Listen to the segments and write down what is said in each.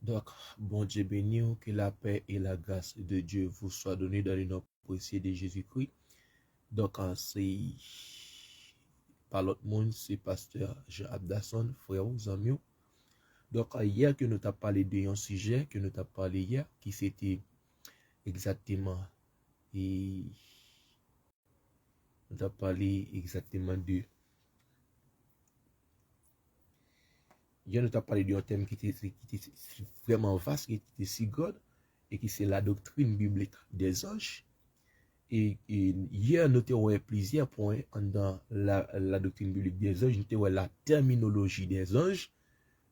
Donc, bon Dieu béni, que la paix et la grâce de Dieu vous soient données dans le nom précieux de Jésus-Christ. Donc, c'est par l'autre monde, c'est pasteur Jean Abdasson, frère aux amis. Donc, hier que nous t'avons parlé d'un sujet que nous t'avons parlé hier, qui c'était exactement, et nous t'avons parlé exactement de, hier nous t'avons parlé d'un thème qui était vraiment vaste, qui était si grand, et qui c'est la doctrine biblique des anges. Et hier, nous avons plusieurs points dans la doctrine biblique des anges. Nous avons la terminologie des anges,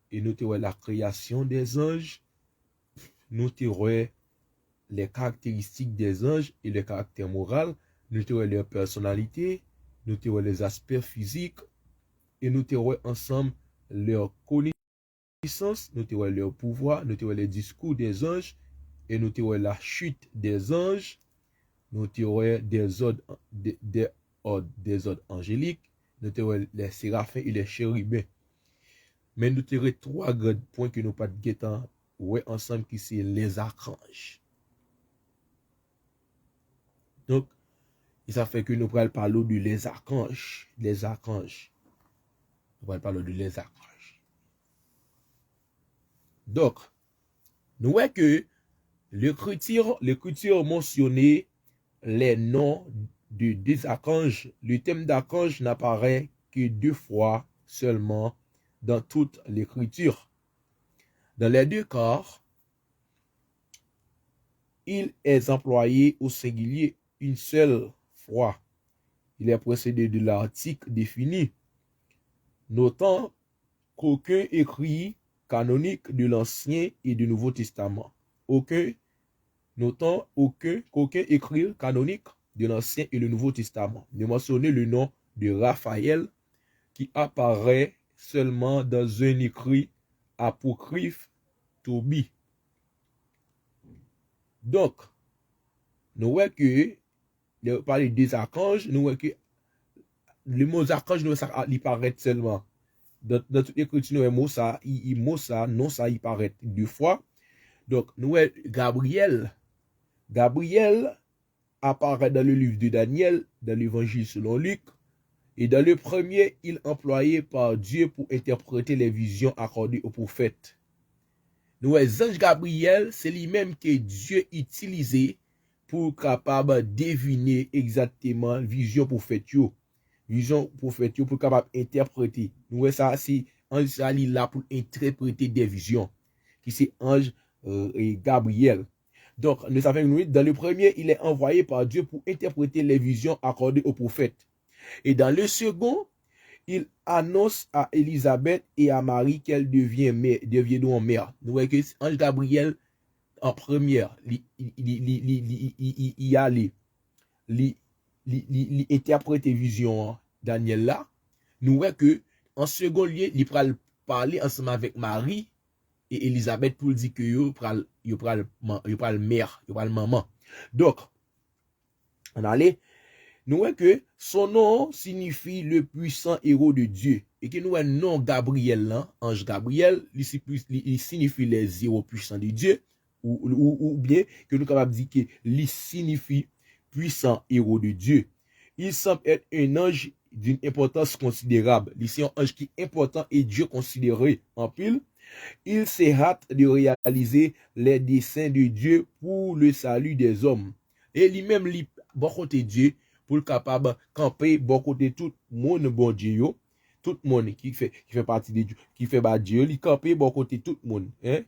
et nous avons la création des anges, nous avons les caractéristiques des anges et les caractères moraux, nous avons leur personnalité, nous avons les aspects physiques, et nous avons ensemble leur connaissance, nous avons leur pouvoir, nous avons les discours des anges, et nous avons la chute des anges. Nous avons des ordres angéliques, nous avons les séraphins et les chérubins. Mais nous avons trois grands points que nous pas de ouais ensemble qui c'est les archanges. Donc, ça fait que nous pourrons parler de les archanges. Les archanges. Nous pourrons parler de les archanges. Donc, nous voyons que l'écriture mentionnait les noms de deux archanges. Le thème d'archange n'apparaît que 2 fois seulement dans toute l'écriture. Dans les 2 cas, il est employé au singulier une seule fois. Il est précédé de l'article défini, notant qu'aucun écrit canonique de l'Ancien et du Nouveau Testament, qu'aucun écrit canonique de l'Ancien et le Nouveau Testament ne mentionne le nom de Raphaël qui apparaît seulement dans un écrit apocryphe Tobie. Donc, nous voyons que, parler des archanges, nous voyons que le mot archange, il paraît seulement. Dans toute l'écriture, nous voyons ça, non ça, il paraît 2 fois. Donc, nous voyons Gabriel. Gabriel apparaît dans le livre de Daniel, dans l'évangile selon Luc. Et dans le premier, il est employé par Dieu pour interpréter les visions accordées aux prophètes. Nous, les anges Gabriel, c'est lui-même que Dieu utilisait pour capable deviner exactement vision prophète. Vision prophète pour capable interpréter. Nous, ça, c'est ange là pour interpréter des visions. Qui c'est ange Gabriel. Donc, nous savons que dans le premier, il est envoyé par Dieu pour interpréter les visions accordées aux prophètes. Et dans le second, il annonce à Élisabeth et à Marie qu'elle deviendront mère. Nous voyons que l'ange Gabriel, en première, il a interprété vision Daniel là. Nous voyons que en second lieu, il va parler ensemble avec Marie et Élisabeth pour dire que il pral mère, il pral maman. Donc, on allait, nous voyons que son nom signifie le puissant héros de Dieu. Et que nous voyons nom Gabriel, là, ange Gabriel, il signifie les héros puissants de Dieu. Ou bien que nous sommes capables de dire qu'il signifie puissant héros de Dieu. Il semble être un ange d'une importance considérable. C'est un ange qui est important et Dieu considéré en pile. Il s'est hâte de réaliser les desseins de Dieu pour le salut des hommes. Et lui-même, bon côté Dieu, pour le capable camper, bon côté tout le monde, bon Dieu, tout le monde qui fait partie de Dieu, qui fait bas Dieu, il camper, bon côté tout le monde. Hein?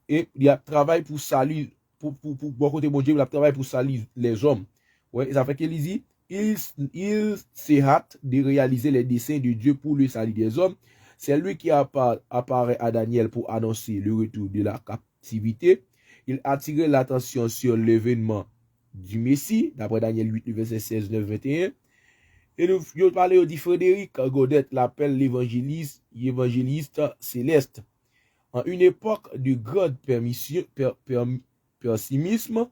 Et il a travaillé pour salir, pour bon côté bon Dieu, il a travaillé pour salir les hommes. Ouais, ça fait qu'il dit, il s'est hâte de réaliser les desseins de Dieu pour le salut des hommes. C'est lui qui apparaît à Daniel pour annoncer le retour de la captivité. Il attirait l'attention sur l'événement du Messie, d'après Daniel 8, verset 16, 9, 21. Et nous parlons de Frédéric Godet, l'appelle l'évangéliste céleste. En une époque de grand pessimisme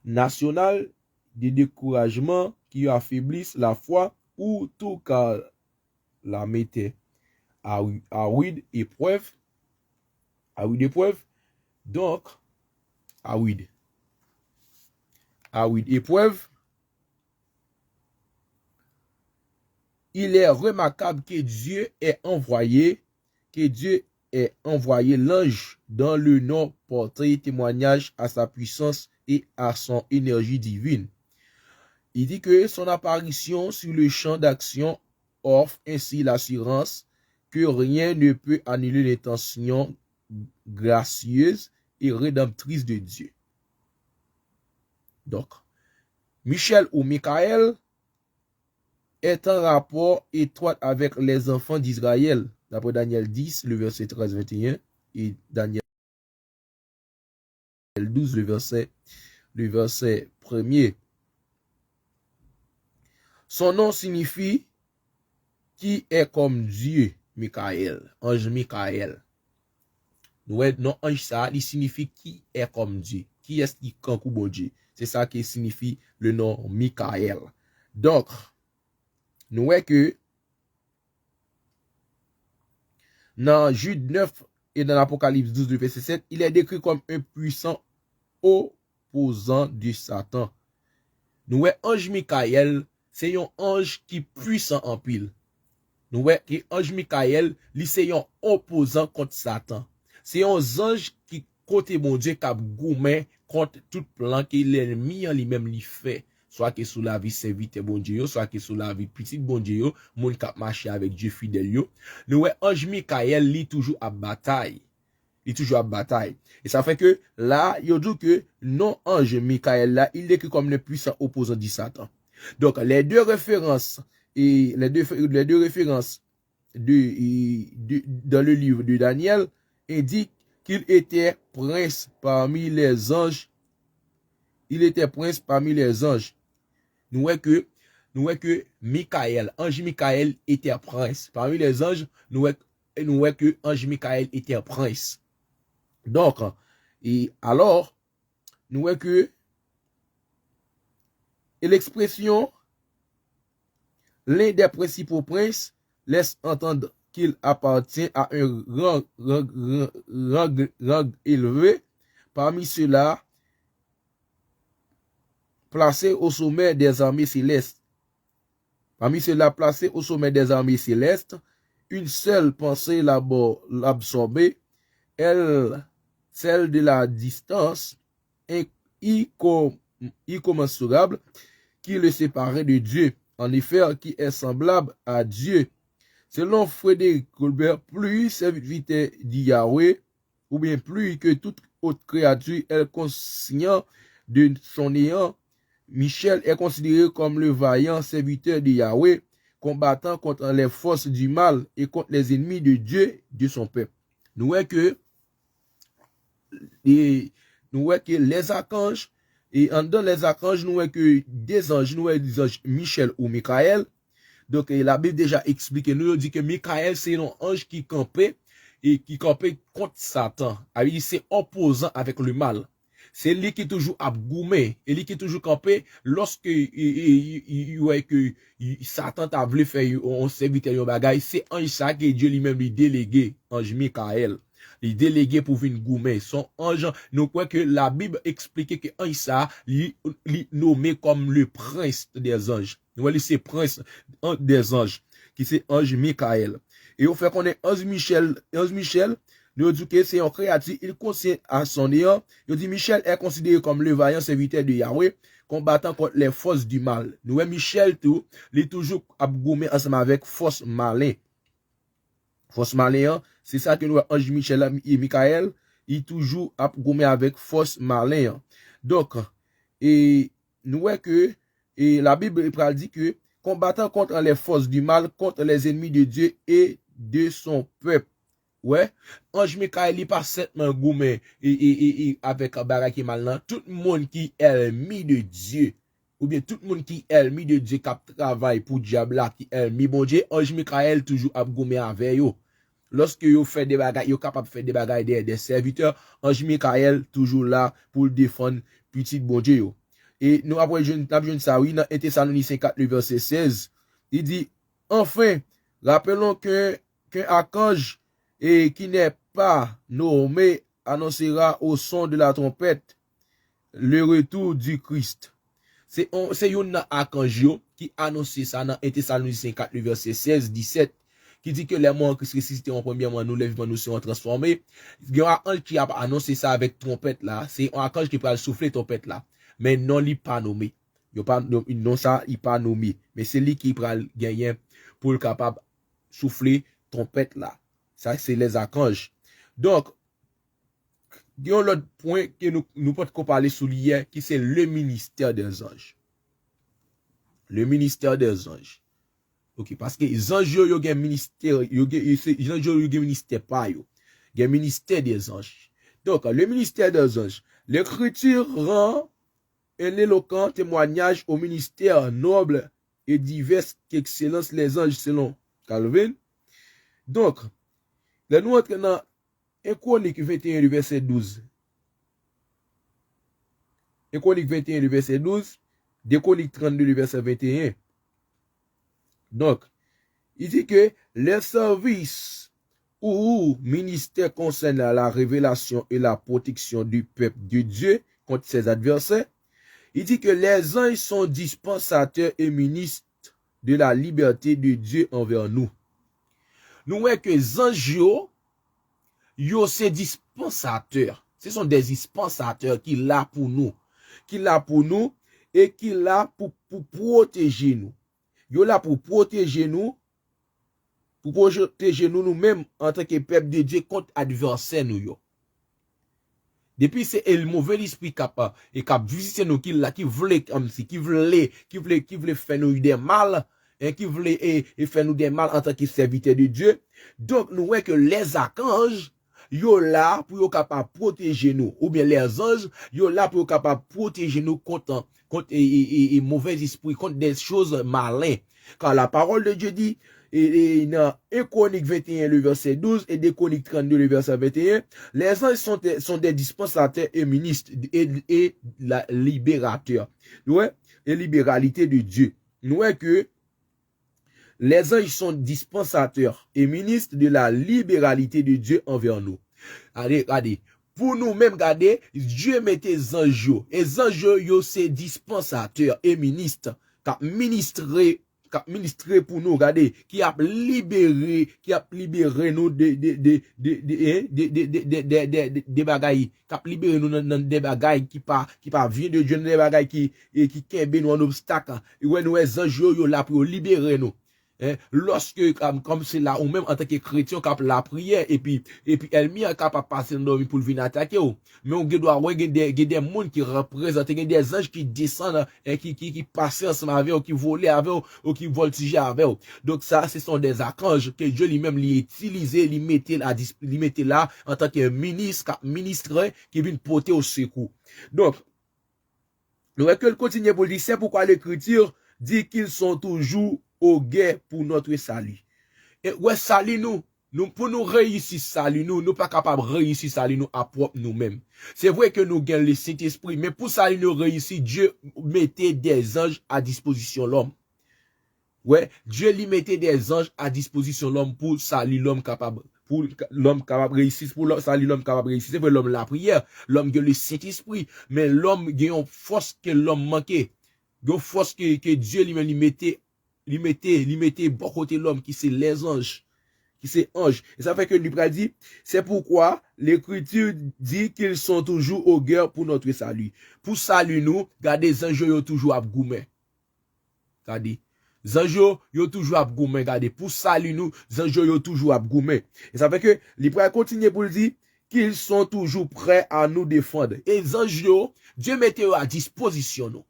national, de découragement qui affaiblissent la foi ou tout cas la mettait à rude épreuve, Ah oui, d'épreuve. Donc, ah oui, épreuve. Il est remarquable que Dieu ait envoyé l'ange dans le nom porter témoignage à sa puissance et à son énergie divine. Il dit que son apparition sur le champ d'action offre ainsi l'assurance que rien ne peut annuler l'intention gracieuse et rédemptrice de Dieu. Donc, Michel ou Michael est en rapport étroit avec les enfants d'Israël, d'après Daniel 10, le verset 13-21, et Daniel 12, le verset 1er. Son nom signifie qui est comme Dieu, Michael, ange Michael. Ouais, non, ange ça, il signifie qui est comme Dieu. Qui est-ce qui est comme Dieu? C'est ça qui signifie le nom Michael. Donc, nous voyons que dans Jude 9 et dans l'Apocalypse 12, le verset 7, il est décrit comme un puissant opposant de Satan. Nous voyons ange Michael, c'est un ange qui est puissant en pile. Nous voyons que ange Michael, c'est un opposant contre Satan. C'est un ange qui côté bon Dieu qui a goumé contre tout plan que l'ennemi en lui-même lui fait. Soit que sous la vie serviteur bon Dieu, soit que sous la vie petit bon Dieu, moun qui marché avec Dieu fidèle yo. Nous voyons ange Michael li toujours à bataille. Il toujours à bataille. Et ça fait que là, il dit que non ange Michael là, il est que comme le puissant opposant de Satan. Donc les deux références et les deux références dans le livre de Daniel indiquent qu'il était prince parmi les anges. Il était prince parmi les anges. Nous voyons que Michael, ange Michael était prince. Parmi les anges, nous voyons que ange Michael était prince. Donc, et alors, nous voyons que l'expression l'un des principaux princes laisse entendre qu'il appartient à un rang élevé. Parmi ceux-là, placé au sommet des armées célestes. Parmi ceux-là, placé au sommet des armées célestes, une seule pensée l'absorber, celle de la distance incommensurable qui le séparait de Dieu. En effet, qui est semblable à Dieu. Selon Frédéric Colbert, plus serviteur de Yahweh, ou bien plus que toute autre créature est conscient de son néant, Michel est considéré comme le vaillant serviteur de Yahweh, combattant contre les forces du mal et contre les ennemis de Dieu, de son peuple. Nous voyons que les archanges, et en dedans les archanges, nous voyons que des anges, nous voyons des anges Michel ou Michael. Donc, la Bible déjà explique, nous dit que Michael, c'est un ange qui campait et qui campait contre Satan. C'est opposant avec le mal. C'est lui qui est toujours abgoumé, et lui qui est toujours campé lorsque Satan t'a voulu faire un serviteur de bagaille. C'est ange ça que Dieu lui-même lui délégué, ange Michael. Il délégué pour venir goumer. Son ange, nous croyons que la Bible explique que ange ça, lui nommé comme le prince des anges. Nous voyons c'est prince des anges, qui c'est ange Michael. Et au fait qu'on est ange Michel, nous dit que c'est un créature, il conscient à son néant. Il dit Michel est considéré comme le vaillant serviteur de Yahweh, combattant contre les forces du mal. Nous voyons Michel tout, il est toujours abgoumé ensemble avec force malin. Force malin, c'est ça que nous voyons ange Michel et Michael, il toujours abgoumé avec force malin. Donc, et nous voyons que et la Bible dit que combattant contre les forces du mal, contre les ennemis de Dieu et de son peuple. Ouais, ange Michael il pas seulement goumé et avec un barak qui mal là, tout le monde qui est ennemi de Dieu ou bien tout le monde qui est ennemi de Dieu qui travaille pour diable là qui est ennemi bon Dieu, ange Michael toujours a goumé avec yo. Lorsque yo fait des bagages, yo capable de faire des bagages des serviteurs, ange Michael toujours là pour défendre petit bon Dieu yo. Et nous après jeune ça oui dans Thessaloniciens 4 le verset 16, il dit enfin rappelons qu'un archange et qui n'est pas nommé annoncera au son de la trompette le retour du Christ. C'est un archange qui annonce ça dans 1 Thessaloniciens 4, le verset 16-17, qui dit que les morts qui ressusciteront premièrement, nous, les vivants, nous serons transformés. Il y a un ange qui a annoncé ça avec trompette là. C'est un archange qui peut souffler trompette là. Mais non, il n'est pas nommé. Non, ça, il n'est pas nommé. Mais c'est lui qui peut gagner pour le capable souffler trompette là. Ça, c'est les archanges. Donc, il y a l'autre point que nous pouvons parler sur hier, qui c'est le ministère des anges. Le ministère des anges. Ok, parce que les anges, ils ont un ministère, ils ont un ministère pas, ils ont un ministère des anges. Donc, le ministère des anges, l'Écriture rend un éloquent témoignage au ministère noble et divers qu'excellence les anges selon Calvin. Donc, là, nous entrons dans 1 Chronique 21, le verset 12. 1 Chronique 21, le verset 12. 2 Chroniques 32, le verset 21. Donc, il dit que les services ou ministère concernant la révélation et la protection du peuple de Dieu contre ses adversaires, il dit que les anges sont dispensateurs et ministres de la liberté de Dieu envers nous. Nous voyons que les anges, yo c'est dispensateurs. Ce sont des dispensateurs qui là pour nous. Qui là pour nous et qui là pour protéger nous. Yo là pour protéger nous nous-mêmes en tant que peuple de Dieu contre adversaire nous yo. Depuis c'est le mauvais esprit capable et cap visiter nous qui voulait comme si qui voulait faire nous des mal et qui voulait et faire nous des mal en tant que serviteur de Dieu. Donc nous voyons que les archanges yo là pour capable protéger nous ou bien les anges yo là pour capable protéger nous contre mauvais esprit, contre des choses malins. Car la parole de Dieu dit et dans 1 Chronique 21 le verset 12 et 2 Chroniques 32 le verset 21, les anges sont des dispensateurs et ministres et la libérateurs. Ouais, et libéralité de Dieu. Nous voyons que les anges sont dispensateurs et ministres de la libéralité de Dieu envers nous. Regardez. Pour nous-mêmes, regardez, Dieu met les anges. Et les anges, c'est dispensateurs et ministres qui ministré pour nous, regardez, qui a libéré nous des bagailles, qui a libéré nous dans des bagailles qui pas vient de Dieu, des bagailles qui kembe nous en obstacle. Et ouais, nous, les anges, là pour libérer nous. Lorsque, comme c'est là, ou même en tant que chrétien, cap la prière, et puis, elle mis un capable passer dans pour venir attaquer, mais on doit avoir des mondes qui représentent, des anges qui descendent, et qui passent ensemble avec eux, qui volent avec eux, ou qui voltigent avec eux. Donc ça, ce sont des archanges que Dieu lui-même lui utilisé, lui mettait là, en tant que ministre, qui vient porter au secours. Donc, nous voyons que le continue pour dire, c'est pourquoi l'écriture dit qu'ils sont toujours au guet pour notre salut. Et ouais, salut nous pour nous réussir salut nous pas capables de réussir salut nous à propre nous-mêmes. C'est vrai que nous gagnons le Saint-Esprit, mais pour salut nous réussir, Dieu mettait des anges à disposition l'homme. Ouais, Dieu lui mettait des anges à disposition l'homme pour salut l'homme capable. Pour l'homme capable de réussir, pour salut l'homme capable de réussir. C'est vrai, l'homme la prière, l'homme gagne le Saint-Esprit, mais l'homme gagne une force que l'homme manquait. Une force que Dieu lui-même lui mettait bon côté l'homme qui c'est les anges, qui c'est anges. Et ça fait que lui dit, c'est pourquoi l'écriture dit qu'ils sont toujours au guerre pour notre salut. Pour salut nous, regardez, les anges sont toujours à goumer. Regardez. Les anges sont toujours à goumer. Regardez. Pour salut nous, les anges sont toujours à goumer. Et ça fait que l'Hébreu continue pour dire qu'ils sont toujours prêts à nous défendre. Et les anges, Dieu mettait à disposition nous.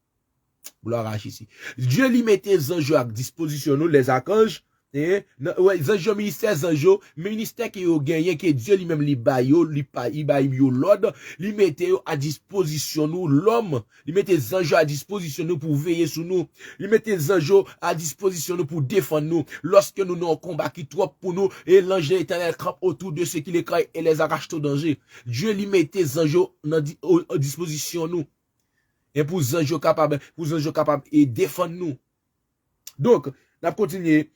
Gloire à Jésus. Dieu lui mettait les anges à disposition, nous, les archanges, les anges ministère, les anges, ministère qui ont gagné, que Dieu lui-même lui baille l'ordre, lui mettait à disposition, nous, l'homme, lui mettait les anges à disposition, nous, pour veiller sur nous, lui mettait les anges à disposition, nous, pour défendre nous, lorsque nous n'avons combat qui trop pour nous, et l'ange éternel campe autour de ceux qui les craignent et les arrache au danger. Dieu lui mettait les anges à disposition, nous. Et pour les anges capables et défendre nous. Donc, on a continué.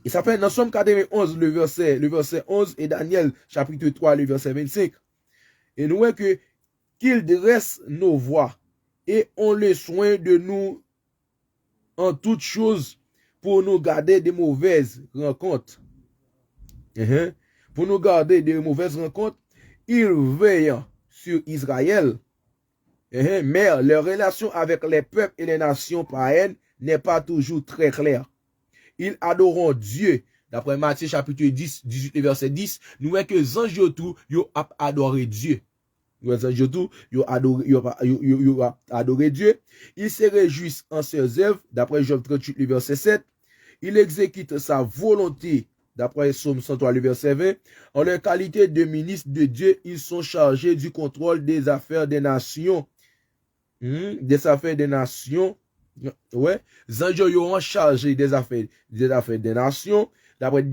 Et ça fait dans Somme 91, le verset 11, et Daniel, chapitre 3, le verset 25. Et nous voyons que qu'il dresse nos voies et ont le soin de nous en toutes choses pour nous garder des mauvaises rencontres. Pour nous garder des mauvaises rencontres, il veille sur Israël. Mais leur relation avec les peuples et les nations païennes n'est pas toujours très claire. Ils adorent Dieu. D'après Matthieu chapitre 10, 18 verset 10, nous voyons que les anges tout, ils adoré Dieu. Les anges tout, ils adoré Dieu. Ils se réjouissent en ses œuvres. D'après Job 38, verset 7. Ils exécutent sa volonté. D'après Psaume 103, verset 20. En leur qualité de ministre de Dieu, ils sont chargés du contrôle des affaires des nations. Des affaires des nations. Ouais, les anges sont chargés des affaires des nations. D'après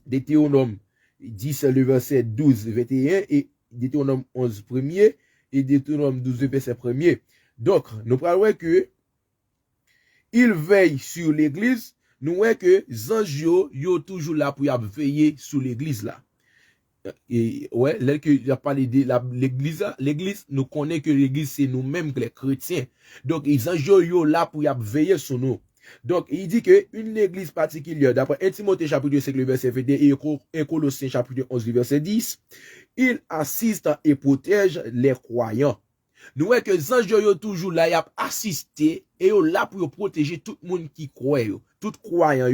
Deutéronome 10, le verset 12, 21, et Deutéronome 11, premier, et Deutéronome 12, verset premier. Donc, nous parlons que il veille sur l'église. Nous voyons que les anges sont toujours là pour veiller sur l'église là. Et ouais, là que j'ai parlé de l'église, nous connaissons que l'église c'est nous-mêmes les chrétiens. Donc les anges sont là pour veiller sur nous. Donc il dit que une église particulière, d'après 1 Timothée chapitre 5 verset 21 et 1 Colossiens chapitre 11 verset 10, il assiste et protège les croyants. Nous voyons que les anges sont toujours là, ils assisté et sont là pour protéger tout le monde qui croit, tout croyant.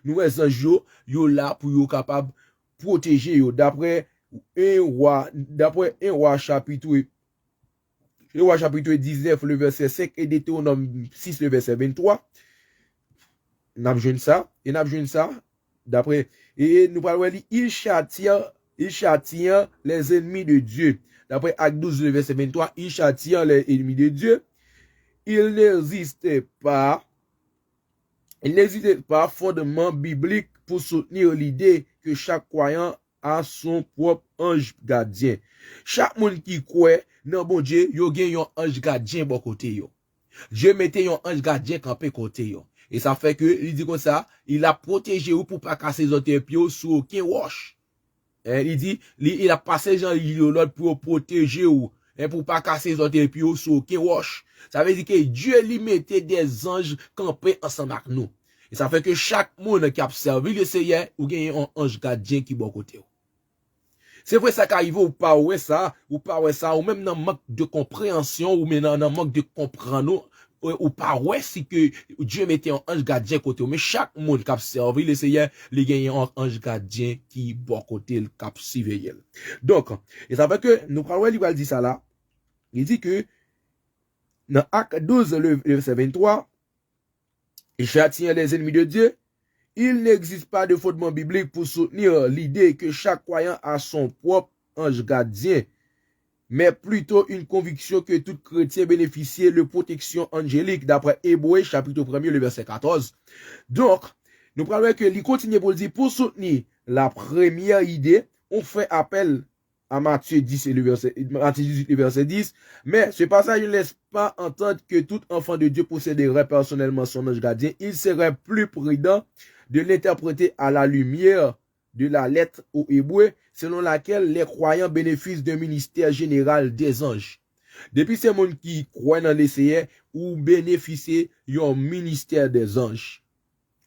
Nous voyons les anges sont là pour être capable protéger d'après un roi chapitre 19 le verset 5 et Deutéronome 6 le verset 23. N'a ça d'après et nous parlons il châtie les ennemis de Dieu. D'après Acte 12 le verset 23, il châtie les ennemis de Dieu. Il n'existait pas fondement biblique pour soutenir l'idée que chaque croyant a son propre ange gardien. Chaque monde qui croit dans bon Dieu, yo gen un ange gardien bon côté yo. Dieu mettait un ange gardien campé côté yo. Et ça fait que il dit comme ça, il a protégé ou pour pas casser les autres pieds sur aucun roche. Il dit il a passé Jean l'autre pour protéger ou pour pas casser les autres pieds sur aucun roche. Ça veut dire que Dieu lui mettait des anges campés ensemble avec nous. Et ça fait que chaque monde qui a servi le Seigneur, ou gagne un ange gardien qui est bon côté. C'est vrai ça qu'arrive ou pas ouais ça, ou même dans manque de compréhension, ou même dans manque de comprendre, ou pas ouais si que Dieu mettait un ange gardien côté. Mais chaque monde qui a servi le Seigneur, il gagne un ange gardien qui est bon côté, le cap surveiller. Donc, et ça fait que nous parlons, il va dire ça là. Il dit que dans Acte 12, le verset 23, et châtient les ennemis de Dieu, il n'existe pas de fondement biblique pour soutenir l'idée que chaque croyant a son propre ange gardien, mais plutôt une conviction que tout chrétien bénéficie de protection angélique, d'après Hébreux chapitre 1, le verset 14. Donc, nous parlons que il continue pour dire, pour soutenir la première idée, on fait appel à Matthieu 10 et Matthieu 18 et verset 10, mais ce passage ne laisse pas entendre que tout enfant de Dieu posséderait personnellement son ange gardien. Il serait plus prudent de l'interpréter à la lumière de la lettre aux Hébreux, selon laquelle les croyants bénéficient d'un ministère général des anges. Depuis ces gens qui croient dans les Seigneur, ou bénéficient d'un ministère des anges.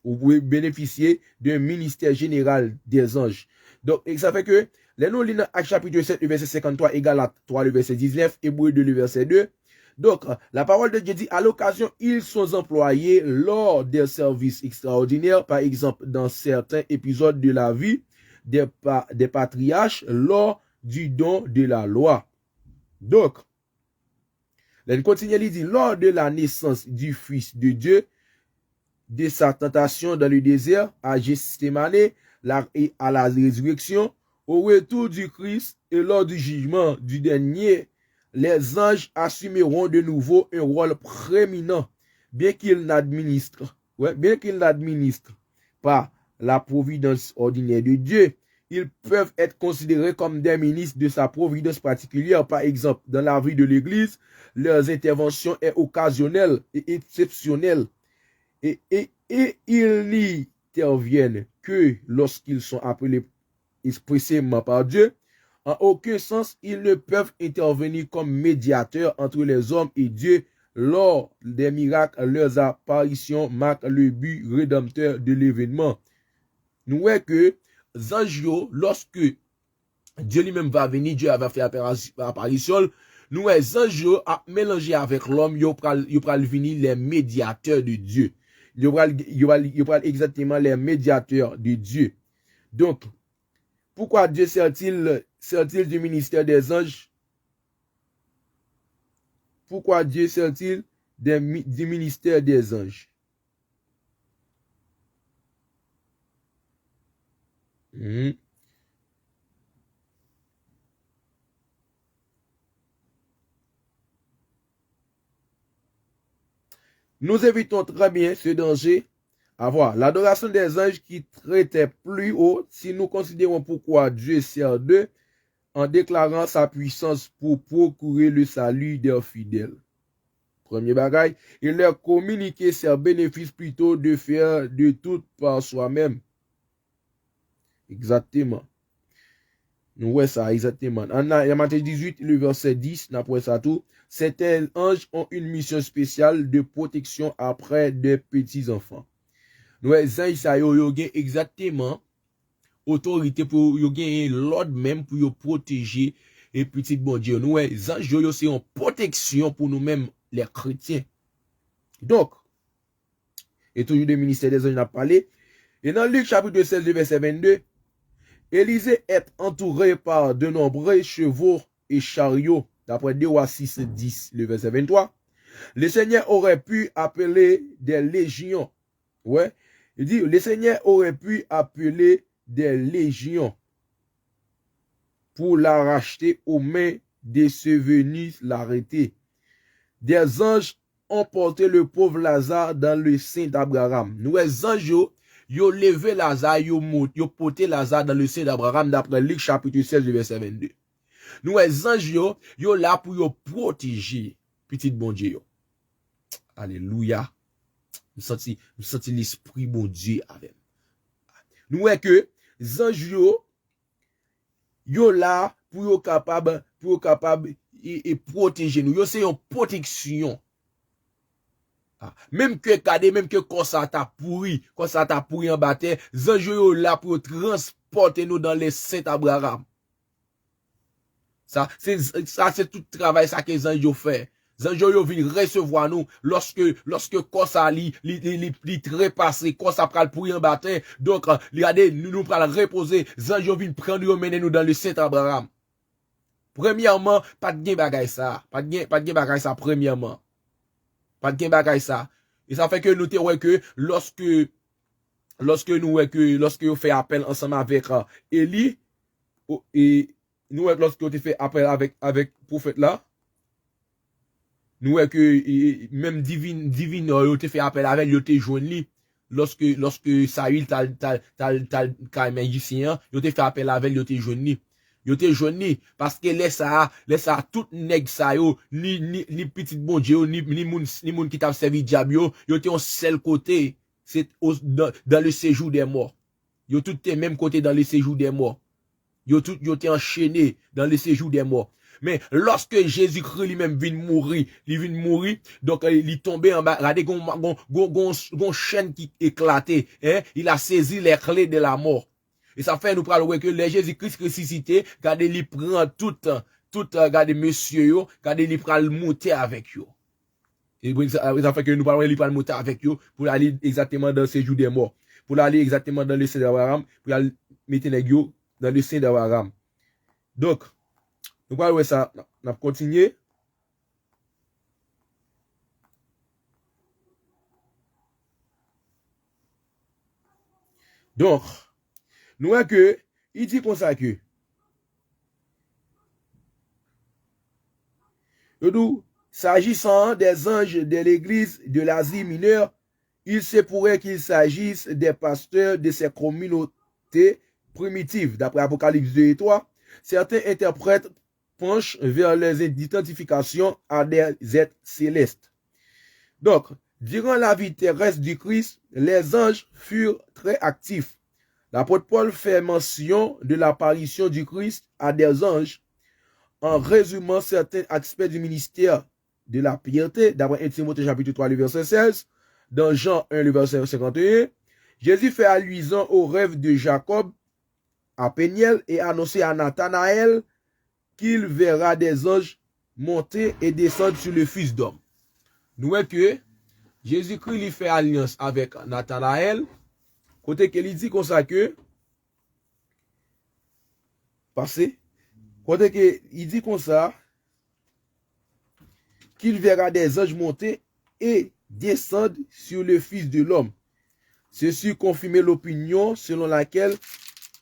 Ou pouvez bénéficier d'un ministère général des anges. Donc, ça fait que, les nous lisons Actes chapitre 7, le verset 53, Galates 3, le verset 19, Hébreux 2, le verset 2. Donc, la parole de Dieu dit, à l'occasion, ils sont employés lors des services extraordinaires, par exemple, dans certains épisodes de la vie des patriarches, lors du don de la loi. Donc, l'un continue, il dit, lors de la naissance du Fils de Dieu, de sa tentation dans le désert, à Gethsémane, et à la résurrection, au retour du Christ et lors du jugement du dernier, les anges assumeront de nouveau un rôle prééminent, bien qu'ils n'administrent pas la providence ordinaire de Dieu. Ils peuvent être considérés comme des ministres de sa providence particulière. Par exemple, dans la vie de l'Église, leurs interventions sont occasionnelles et exceptionnelles. Et il n'y n'interviennent que lorsqu'ils sont appelés expressément par Dieu. En aucun sens, ils ne peuvent intervenir comme médiateurs entre les hommes et Dieu. Lors des miracles, leurs apparitions marquent le but rédempteur de l'événement. Nous voyons que anges, lorsque Dieu lui-même va venir, Dieu va faire apparition, nous voyons anges à mélanger avec l'homme, ils vont venir les médiateurs de Dieu. Ils vont exactement les médiateurs de Dieu. Donc, pourquoi Dieu sert-il du ministère des anges? Pourquoi Dieu sert-il du ministère des anges? Nous évitons très bien ce danger à voir. L'adoration des anges qui traitait plus haut, si nous considérons pourquoi Dieu sert d'eux, en déclarant sa puissance pour procurer le salut des fidèles. Premier bagage, il leur communiquait ses bénéfices plutôt de faire de tout par soi-même. Exactement. Nous voyons ça, exactement. En Matthieu 18, le verset 10, d'après ça tout, certains anges ont une mission spéciale de protection après des petits enfants. Nous voyons ça, ils ont exactement autorité pour gagner l'ordre même pour protéger les petits bon Dieu. Nous, les anges, c'est une protection pour nous-mêmes, les chrétiens. Donc, et toujours des ministères des anges, on a parlé. Et dans Luc chapitre 16, verset 22, Élisée est entouré par de nombreux chevaux et chariots, d'après 2 Rois 6, 10, le verset 23. Le Seigneur aurait pu appeler des légions. Ouais. Il dit, le Seigneur aurait pu appeler des légions pour la racheter aux mains de ceux venus l'arrêter. Des anges ont porté le pauvre Lazare dans le sein d'Abraham. Nous, les anges, ils levé Lazare, ils porté Lazare dans le sein d'Abraham, d'après Luc chapitre 16, verset 22. Nous, les anges, ils là pour protéger petit bon Dieu. Alléluia. Nous sentons l'esprit bon Dieu avec. Nous voyons que les anges, yo là pour capable et protéger nous. Yo c'est une protection. Même que quand ça t'a pourri en bataille, les anges yo là pour transporter nous dans les saints Abraham. Ça c'est tout le travail ça que les anges fait. Les anges viennent recevoir nous lorsque quand ça li trépassé, quand ça pral pourri en bataille. Donc regardez, nous pral reposer, les anges viennent prendre nous mener nous dans le saint Abraham. Premièrement, pas de bagay ça, pas de bagay ça premièrement. Pas de bagay ça. Et ça fait que nous te ouais que lorsque on fait appel ensemble avec Élie et nous lorsque on te fait appel avec prophète là, nous voyons que même divine on te fait appel avec yo te joindre lorsque Saül t'a magicien, yo te fait appel avec yo te joindre. Yo te joindre parce que laisse ça tout nèg ça yo ni petit bon Dieu ni moun qui t'a servi diable yo te en seul côté, c'est dans le séjour des morts. Yo tout te même côté dans le séjour des morts. Yo te enchaîné dans le séjour des morts. Mais lorsque Jésus-Christ lui-même vient mourir, donc il tombé en bas, regardez gon chaîne qui éclatait, hein, il a saisi les clés de la mort. Et ça fait nous parler que les Jésus-Christ ressuscité, regardez il prend tout regardez monsieur yo, regardez il prend le monter avec yo. Et ça fait que nous parlons il prend le monter avec yo pour aller exactement dans ces jours des morts, pour aller exactement dans le sein d'Abraham, pour aller mettre les yo dans le sein d'Abraham. Donc nous parlons ça, on a continué. Donc, nous voyons que, il dit comme ça que, s'agissant des anges de l'église de l'Asie mineure, il se pourrait qu'il s'agisse des pasteurs de ces communautés primitives. D'après Apocalypse 2 et 3, certains interprètes penchent vers les identifications à des êtres célestes. Donc, Durant la vie terrestre du Christ, les anges furent très actifs. L'apôtre Paul fait mention de l'apparition du Christ à des anges en résumant certains aspects du ministère de la piété, d'après 1 Timothée chapitre 3, le verset 16, dans Jean 1, le verset 51. Jésus fait allusion au rêve de Jacob à Péniel et annoncer à Nathanaël qu'il verra des anges monter et descendre sur le Fils d'homme. Nous voyons que Jésus-Christ lui fait alliance avec Nathanaël, côté qu'il dit comme ça que, passé, côté qu'il dit comme ça, qu'il verra des anges monter et descendre sur le Fils de l'homme. Ceci confirmait l'opinion selon laquelle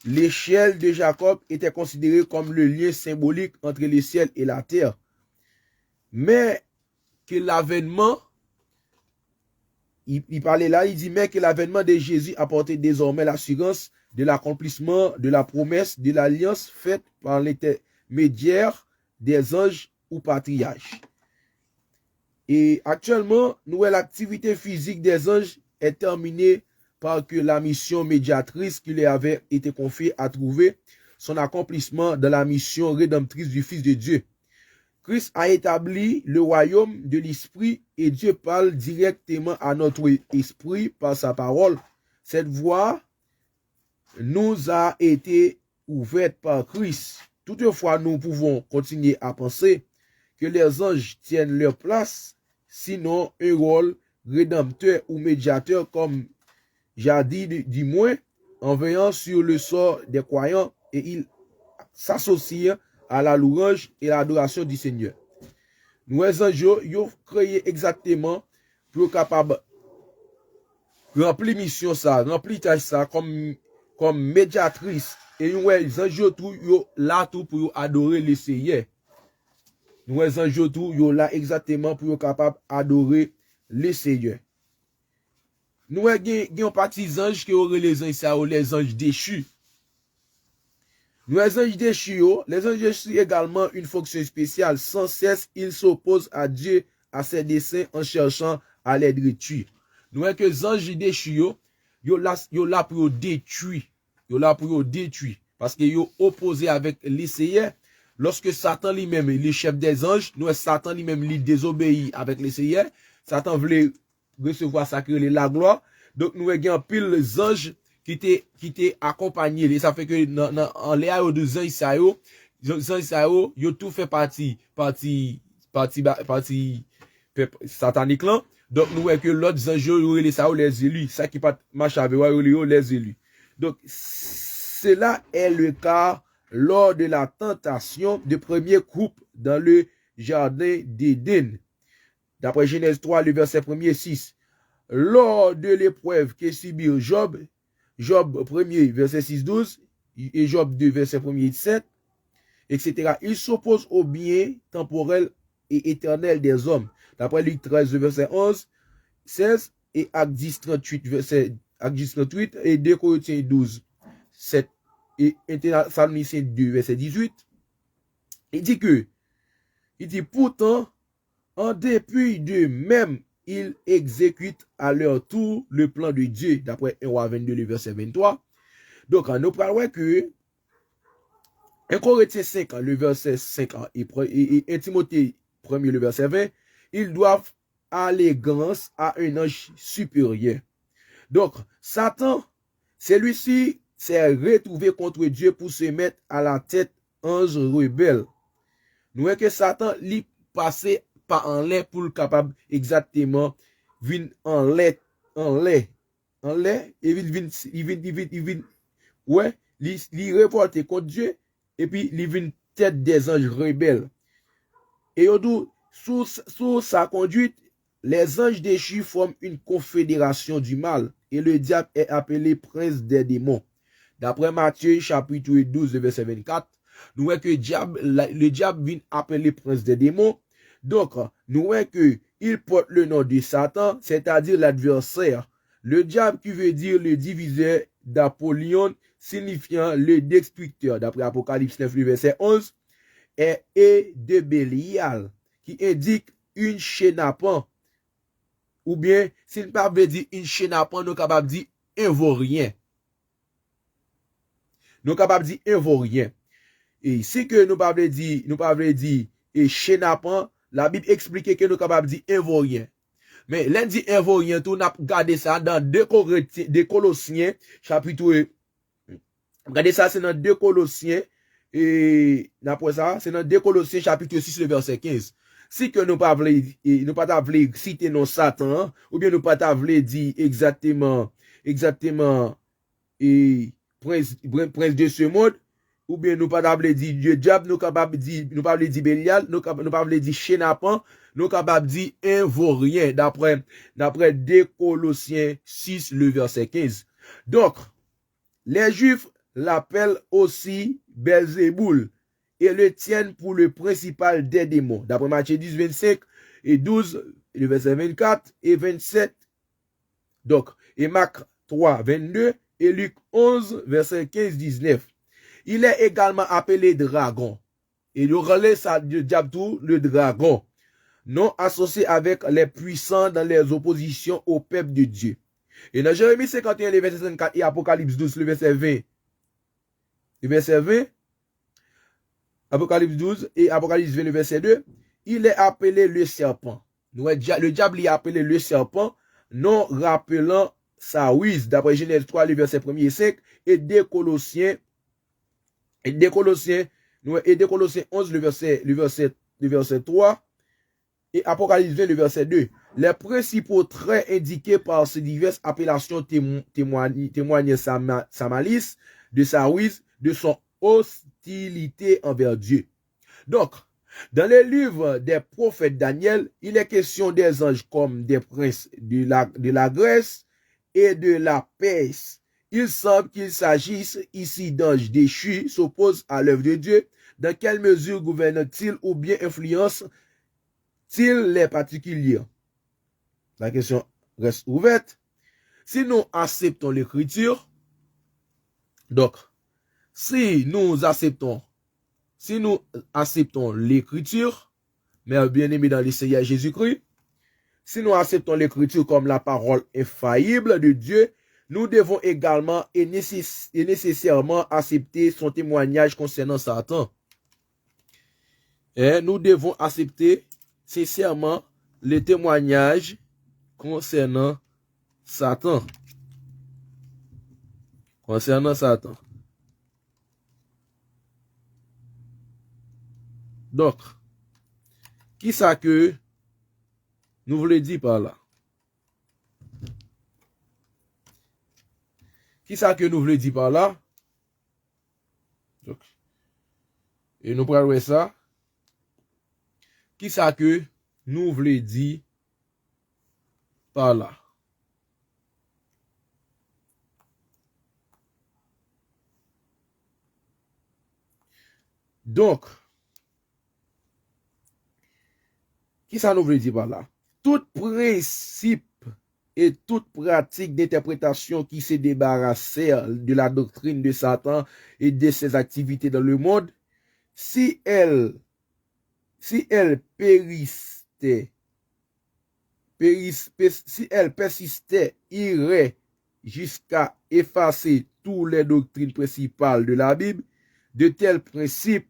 l'échelle de Jacob était considérée comme le lien symbolique entre le ciel et la terre. Mais que l'avènement, il parlait là, il dit, mais que l'avènement de Jésus apportait désormais l'assurance de l'accomplissement de la promesse de l'alliance faite par l'intermédiaire des anges ou patriarches. Et actuellement, l'activité physique des anges est terminée par que la mission médiatrice qui lui avait été confiée a trouvé son accomplissement dans la mission rédemptrice du Fils de Dieu. Christ a établi le royaume de l'Esprit et Dieu parle directement à notre esprit par sa parole. Cette voie nous a été ouverte par Christ. Toutefois, nous pouvons continuer à penser que les anges tiennent leur place, sinon un rôle rédempteur ou médiateur comme jadis du moins, en veillant sur le sort des croyants et ils s'associent à la louange et l'adoration du Seigneur. Nous, les anges, ils ont créé exactement pour capable remplir mission ça, remplir tâche ça comme médiatrice. Et nous, les anges, tout, là tout pour adorer le Seigneur. Nous, les anges, tout, ils là exactement pour capable adorer le Seigneur. Nous avons partis anges qui auraient les anges déchus. Nous, les anges déchus également une fonction spéciale. Sans cesse, ils s'opposent à Dieu, à ses desseins, en cherchant à les détruire. Nous voyons que les anges déchus, ils là pour détruire. Ils là pour détruire. Parce qu'ils sont opposés avec les Seigneurs. Lorsque Satan lui-même, le chef des anges, nous, Satan lui-même, il désobéit avec les Seigneurs. Satan voulait recevoir sacré la gloire. Donc, nous avons pile les anges qui étaient accompagnés. Et ça fait que en l'air de anges, ils ont tout fait partie satanique là. Donc, nous voyons que l'autre anges, les élus. Ça qui pas marche avec les élus. Donc, cela est le cas lors de la tentation du premier groupe dans le jardin d'Éden. D'après Genèse 3, le verset 1er 6. Lors de l'épreuve que subit Job 1er, verset 6-12, et Job 2, verset 1er 7, etc. Il s'oppose au bien temporel et éternel des hommes. D'après Luc 13, verset 11, 16, et Acte 10, 38, et 2 Corinthiens 12, 7, et Thessaloniciens 2, verset 18. Il dit pourtant, en dépit de même, ils exécutent à leur tour le plan de Dieu, d'après 1 Roi 22, le verset 23. Donc, nous parlons que 1 Corinthiens 5, le verset 5, et 1 Timothée 1, le verset 20, ils doivent allégeance à un ange supérieur. Donc, Satan, celui-ci s'est retrouvé contre Dieu pour se mettre à la tête ange rebelle. Nous voyons que Satan lui passé pas en lait pour le capable exactement vin en lait et il vient ouais li révolté contre Dieu et puis il vient tête des anges rebelles et sous sa conduite les anges déchus forment une confédération du mal et le diable est appelé prince des démons. D'après Matthieu chapitre 12 verset 24, nous voyons que le diable vient appeler prince des démons. Donc, nous voyons qu'il porte le nom de Satan, c'est-à-dire l'adversaire. Le diable qui veut dire le diviseur d'Apollyon, signifiant le destructeur, d'après Apocalypse 9, verset 11, et de Bélial, qui indique une chenapan. ou bien, si nous pas dire inchenapan, nous capable dire invorien. Nous capable dire invorien. Et si que nous pas dire et chenapan, la Bible explique que nous capable dire invorien. Mais lundi invorien, tout n'a gardé ça dans 2 Colossiens, chapitre, regardez ça, c'est dans 2 Colossiens, et après ça, c'est dans 2 Colossiens, chapitre 6, le verset 15. Si que nous pas voulons citer non Satan, ou bien nous pas voulons dire exactement, et prince de ce monde, ou bien nous pas voulons dire Dieu diable, nous capable dire, nous pas voulons dire Bélial, nous pas voulons dire Chenapan, nous capable dire invorien, d'après 2 Colossiens 6, le verset 15. Donc, les Juifs l'appellent aussi Belzéboul et le tiennent pour le principal des démons. D'après Matthieu 10, 25 et 12, le verset 24 et 27. Donc, et Marc 3, 22 et Luc 11, verset 15, 19. Il est également appelé dragon. Et le relais, ça, le diable tout, le dragon. Non associé avec les puissants dans les oppositions au peuple de Dieu. Et dans Jérémie 51, le verset 54 et Apocalypse 12, le verset 20. Le verset 20, Apocalypse 12 et Apocalypse 20, le verset 2, il est appelé le serpent. Le diable est appelé le serpent, non rappelant sa ruise, d'après Genèse 3, le verset 1 et 5, et des Colossiens 11, le verset 3, et Apocalypse 20, le verset 2. Les principaux traits indiqués par ces diverses appellations témoignent sa malice, de sa ruise, de son hostilité envers Dieu. Donc, dans les livres des prophètes Daniel, il est question des anges comme des princes de la Grèce et de la Perse. Il semble qu'il s'agisse ici d'anges déchus, s'opposent à l'œuvre de Dieu. Dans quelle mesure gouverne-t-il ou bien influence-t-il les particuliers? La question reste ouverte. Si nous acceptons l'écriture, donc, si nous acceptons l'écriture, mais bien aimé dans le Seigneur Jésus-Christ, si nous acceptons l'écriture comme la parole infaillible de Dieu, nous devons également et nécessairement accepter son témoignage concernant Satan. Et nous devons accepter sincèrement le témoignage concernant Satan. Donc, qui ça que nous voulons dire par là? Qui ça que nous voulons dire par là? Donc, et nous parlons ça. Qui ça que nous voulons dire par là? Donc, qui ça nous veut dire par là? Tout principe et toute pratique d'interprétation qui s'est débarrassée de la doctrine de Satan et de ses activités dans le monde, si elle persistait, irait jusqu'à effacer toutes les doctrines principales de la Bible, de tels principes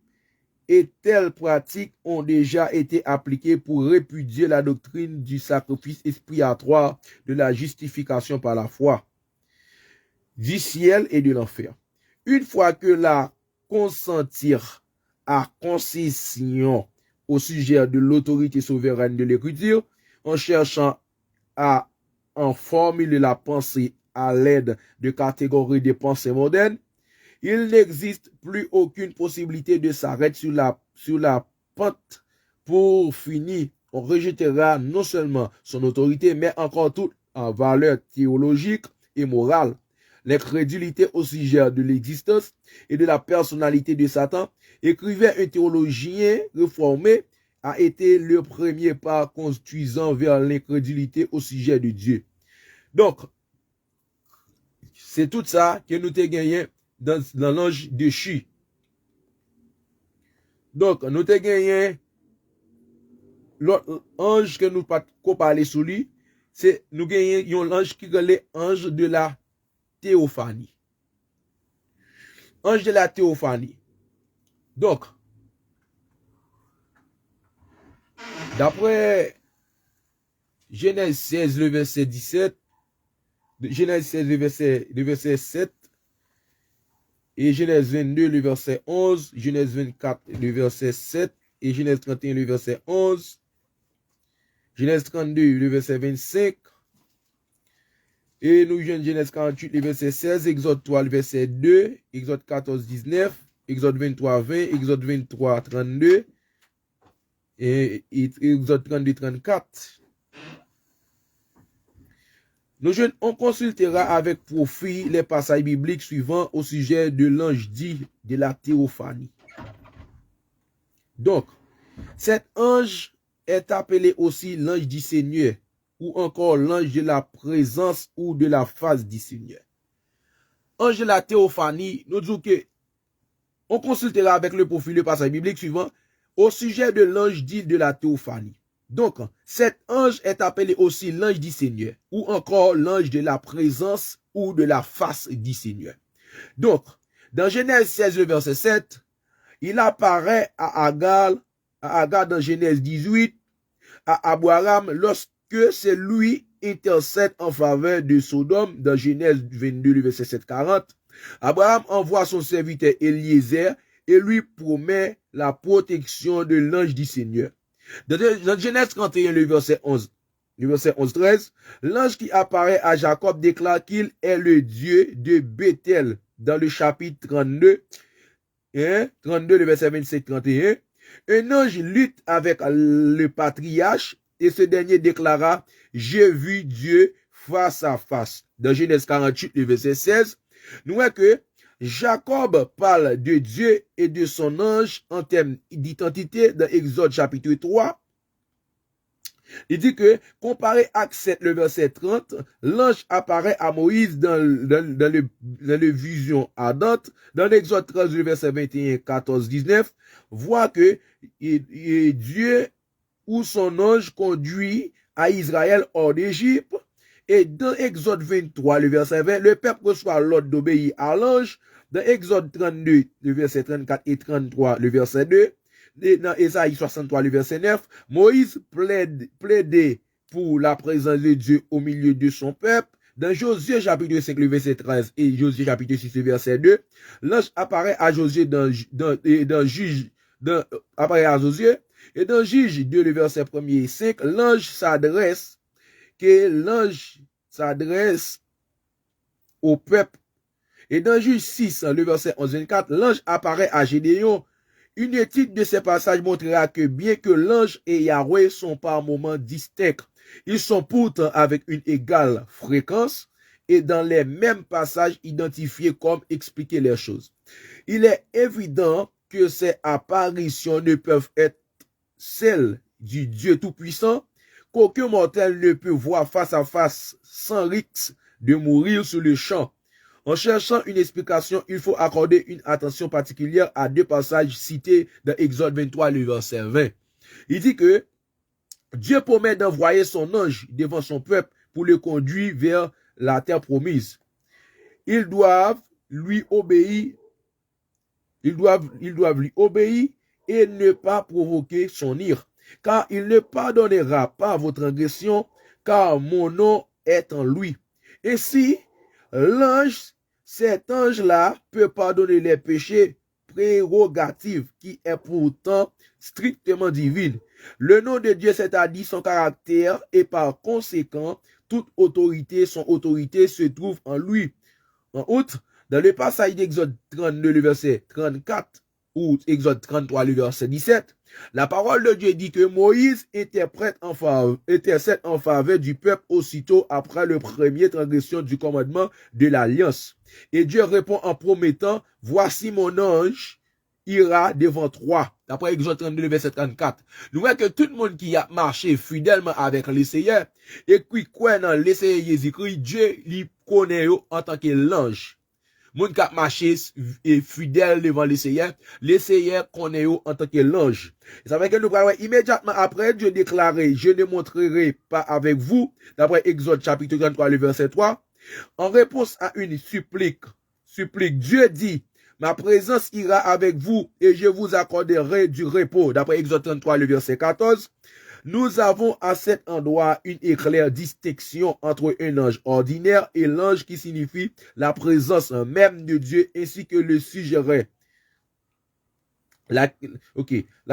et telles pratiques ont déjà été appliquées pour répudier la doctrine du sacrifice expiatoire de la justification par la foi, du ciel et de l'enfer. Une fois que la consentir à concession au sujet de l'autorité souveraine de l'écriture, en cherchant à en formuler la pensée à l'aide de catégories de pensée modernes, il n'existe plus aucune possibilité de s'arrêter sur la pente. Pour finir, on rejettera non seulement son autorité, mais encore toute en valeur théologique et morale. L'incrédulité au sujet de l'existence et de la personnalité de Satan, écrivait un théologien réformé, a été le premier pas conduisant vers l'incrédulité au sujet de Dieu. Donc, c'est tout ça que nous avons gagné dans l'ange déchu. Donc, nous avons gagné l'autre ange que nous pas parler sur lui, c'est nous gagnons un ange qui est l'ange de la théophanie. Ange de la théophanie. Donc, d'après Genèse 16, le verset 17, Genèse 16, le verset 7, et Genèse 22, le verset 11, Genèse 24, le verset 7, et Genèse 31, le verset 11, Genèse 32, le verset 25, et nous jouons Genèse 48, le verset 16, Exode 3, le verset 2, Exode 14, 19, Exode 23, 20, Exode 23, 32, et Exode 32, 34. On consultera avec profit les passages bibliques suivants au sujet de l'ange dit de la théophanie. Donc, cet ange est appelé aussi l'ange du Seigneur, ou encore l'ange de la présence ou de la face du Seigneur. Ange de la théophanie, nous disons que on consultera avec le profil le passage biblique suivant au sujet de l'ange dit de la théophanie. Donc, cet ange est appelé aussi l'ange du Seigneur, ou encore l'ange de la présence ou de la face du Seigneur. Donc, dans Genèse 16, le verset 7, il apparaît à Agar dans Genèse 18, à Abraham lorsque c'est lui intercède en faveur de Sodome dans Genèse 22, le verset 7-40. Abraham envoie son serviteur Eliezer et lui promet la protection de l'ange du Seigneur. Dans Genèse 31, le verset 11-13, l'ange qui apparaît à Jacob déclare qu'il est le Dieu de Bethel dans le chapitre 32, 32, le verset 27-31. Un ange lutte avec le patriarche et ce dernier déclara « J'ai vu Dieu face à face ». Dans Genèse 48, le verset 16, nous voyons que Jacob parle de Dieu et de son ange en termes d'identité dans Exode chapitre 3. Il dit que, comparé à 7, le verset 30, l'ange apparaît à Moïse dans le vision ardente. Dans l'Exode 13, le verset 21, 14, 19, voit que Dieu ou son ange conduit à Israël hors d'Égypte. Et dans Exode 23, le verset 20, le peuple reçoit l'ordre d'obéir à l'ange. Dans Exode 32, le verset 34 et 33, le verset 2. Et dans Ésaïe 63, le verset 9, Moïse plaidait pour la présence de Dieu au milieu de son peuple. Dans Josué chapitre 5, le verset 13 et Josué chapitre 6, le verset 2, l'ange apparaît à Josué apparaît à Josué. Et dans Juge 2, le verset 1er et 5, l'ange s'adresse au peuple. Et dans Juge 6, le verset 11-24, l'ange apparaît à Gédéon. Une étude de ces passages montrera que bien que l'ange et Yahweh sont par moments distincts, ils sont pourtant avec une égale fréquence et dans les mêmes passages identifiés comme expliquer les choses. Il est évident que ces apparitions ne peuvent être celles du Dieu Tout-Puissant, qu'aucun mortel ne peut voir face à face sans risque de mourir sur le champ. En cherchant une explication, il faut accorder une attention particulière à deux passages cités dans Exode 23, le verset 20. Il dit que Dieu promet d'envoyer son ange devant son peuple pour le conduire vers la terre promise. Ils doivent lui obéir. Ils doivent lui obéir et ne pas provoquer son ire. Car il ne pardonnera pas votre agression, car mon nom est en lui. Et si cet ange-là peut pardonner les péchés, prérogative qui est pourtant strictement divine. Le nom de Dieu, c'est-à-dire son caractère, et par conséquent, toute autorité, son autorité se trouve en lui. En outre, dans le passage d'Exode 32, le verset 34, ou Exode 33, le verset 17, la parole de Dieu dit que Moïse intercède en faveur du peuple aussitôt après le premier transgression du commandement de l'alliance. Et Dieu répond en promettant, voici mon ange ira devant toi. D'après Exode 32, le verset 34. Nous voyons que tout le monde qui a marché fidèlement avec le Seigneur, et qui croit dans le Seigneur Jésus-Christ, Dieu lui connaît en tant que l'ange. moun kap marché et fidèle devant le Seigneur connaît yo en tant que l'ange. Ça veut dire que nous parlons immédiatement après, Dieu déclarait, je ne montrerai pas avec vous, d'après Exode chapitre 33, le verset 3, en réponse à une supplique, Dieu dit, ma présence ira avec vous et je vous accorderai du repos, d'après Exode 33, le verset 14. Nous avons à cet endroit une éclair distinction entre un ange ordinaire et l'ange qui signifie la présence même de Dieu ainsi que le suggérait. La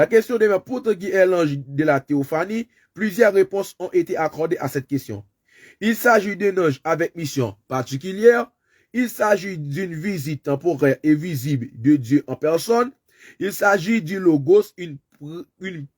question de pour qui est l'ange de la théophanie, plusieurs réponses ont été accordées à cette question. Il s'agit d'un ange avec mission particulière. Il s'agit d'une visite temporaire et visible de Dieu en personne. Il s'agit du logos, une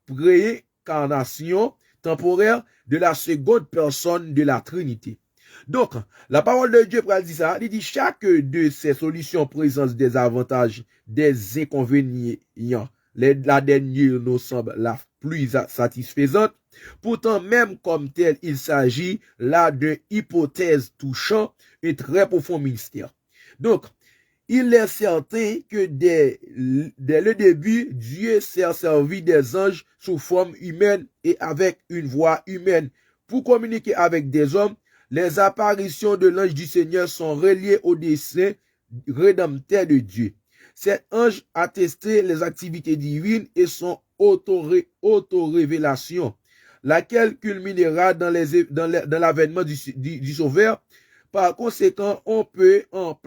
préincarnation temporaire de la seconde personne de la Trinité. Donc, la parole de Dieu dit ça, il dit chaque de ces solutions présente des avantages, des inconvénients. La dernière nous semble la plus satisfaisante. Pourtant, même comme tel, il s'agit là d'une hypothèse touchant et très profond mystère. Donc, il est certain que dès le début, Dieu s'est servi des anges sous forme humaine et avec une voix humaine pour communiquer avec des hommes. Les apparitions de l'ange du Seigneur sont reliées au dessein rédempteur de Dieu. Cet ange attestait les activités divines et son auto-révélation, laquelle culminera dans l'avènement du Sauveur. Par conséquent, on peut en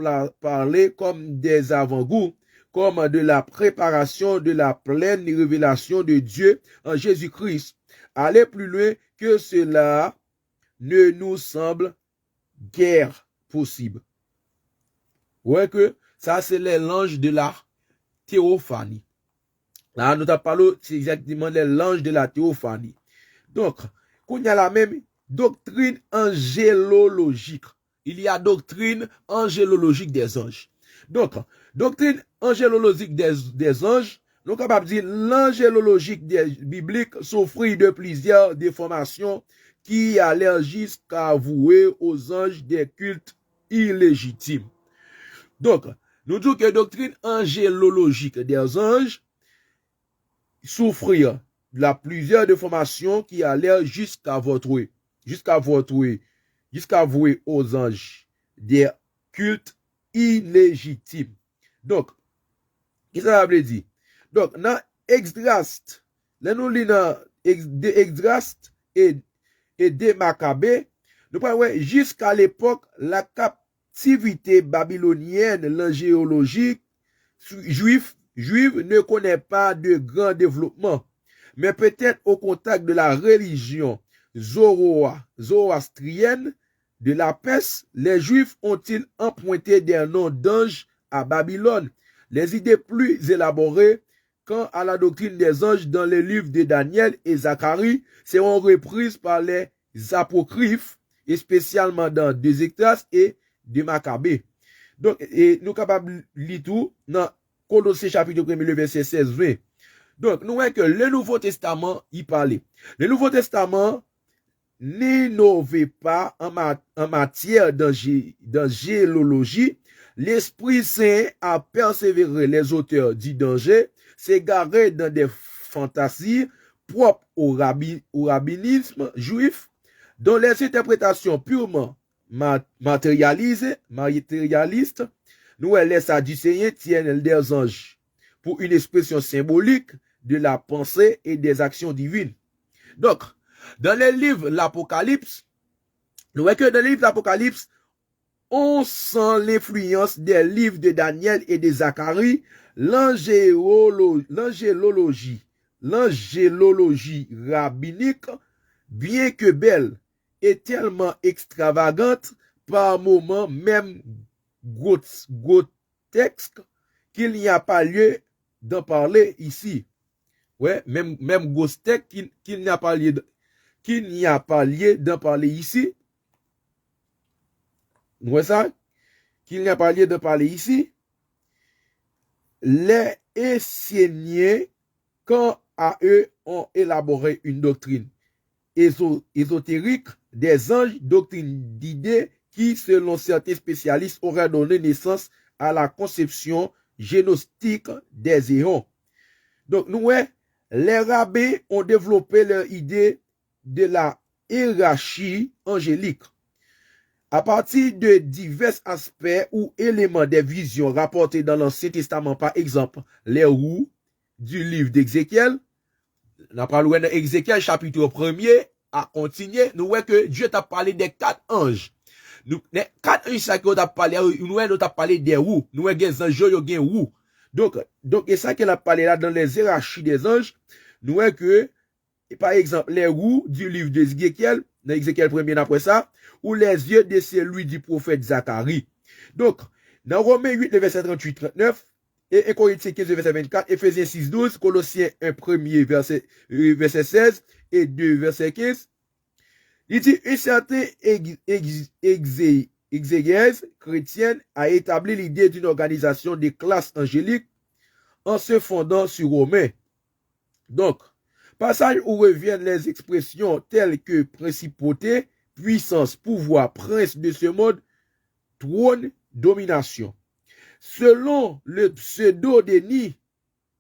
parler comme des avant-goûts, comme de la préparation de la pleine révélation de Dieu en Jésus-Christ. Aller plus loin que cela ne nous semble guère possible. Ouais que ça c'est l'ange de la théophanie. Là nous avons parlé c'est exactement l'ange de la théophanie. Donc, qu'on y a la même doctrine angélologique. Il y a doctrine angélologique des anges. Donc, doctrine angélologique des anges, nous sommes capables de dire l'angélologique biblique souffrit de plusieurs déformations qui allaient jusqu'à vouer aux anges des cultes illégitimes. Donc, nous disons que doctrine angélologique des anges souffrir de la plusieurs déformations qui allaient jusqu'à vouer aux anges des cultes illégitimes. Donc, qu'est-ce que ça veut dire? Donc, dans Esdras, là nous lisons Esdras et des Maccabées, nous parlons jusqu'à l'époque, la captivité babylonienne, l'angéologie juive ne connaît pas de grand développement, mais peut-être au contact de la religion zoroastrienne de la Perse, les Juifs ont-ils emprunté des noms d'anges à Babylone. Les idées plus élaborées quant à la doctrine des anges dans les livres de Daniel et Zacharie seront reprises par les apocryphes, et spécialement dans des Esdras et des Maccabées. Donc, et nous capables de lire tout dans Colossiens chapitre 1, le verset 16-20. Donc, nous voyons que le Nouveau Testament y parlait. Le Nouveau Testament n'innove pas en matière d'angélologie. L'Esprit Saint a persévéré les auteurs du danger, s'égarer dans des fantasies propres au rabbinisme juif, dont les interprétations purement matérialistes, nous les Sadducéens tiennent des anges pour une expression symbolique de la pensée et des actions divines. Donc, dans les livres de l'Apocalypse, nous voyons que dans les livres de l'Apocalypse, on sent l'influence des livres de Daniel et de Zacharie, l'angélologie rabbinique, bien que belle, est tellement extravagante, par moments même grotesque, qu'il n'y a pas lieu d'en parler ici. Ouais, même grotesque qu'il n'y a pas lieu d'en parler ici. Vous voyez ça? Qu'il n'y a pas lieu de parler ici. Les Esséniens, quant à eux, ont élaboré une doctrine ésotérique des anges, doctrine d'idées qui, selon certains spécialistes, aurait donné naissance à la conception génostique des éons. Donc, nous, les rabbins ont développé leur idée de la hiérarchie angélique. À partir de divers aspects ou éléments des visions rapportées dans l'Ancien Testament, par exemple, les roues du livre d'Ézéchiel, nous parlons dans Ézéchiel chapitre 1er, à continuer, nous voyons que Dieu t'a parlé des 4 anges. Nous, les 4 anges, ça qu'on t'a parlé, nous avons parlé des roues. Nous avons des anges, ils ont roues. Donc, et ça qu'il a parlé là dans les hiérarchies des anges, nous voyons que, par exemple, les roues du livre d'Ézéchiel, dans Ézéchiel 1er après ça, ou les yeux de celui du prophète Zacharie. Donc, dans Romains 8, le verset 38-39, et 1 Corinthiens 15, verset 24, Éphésiens 6, 12, Colossiens 1, 1er, verset 16, et 2, verset 15, il dit, une certaine exégèse chrétienne a établi l'idée d'une organisation des classes angéliques en se fondant sur Romains. Donc, passage où reviennent les expressions telles que principauté, puissance, pouvoir, prince de ce monde, trône, domination. Selon le pseudo-Denis,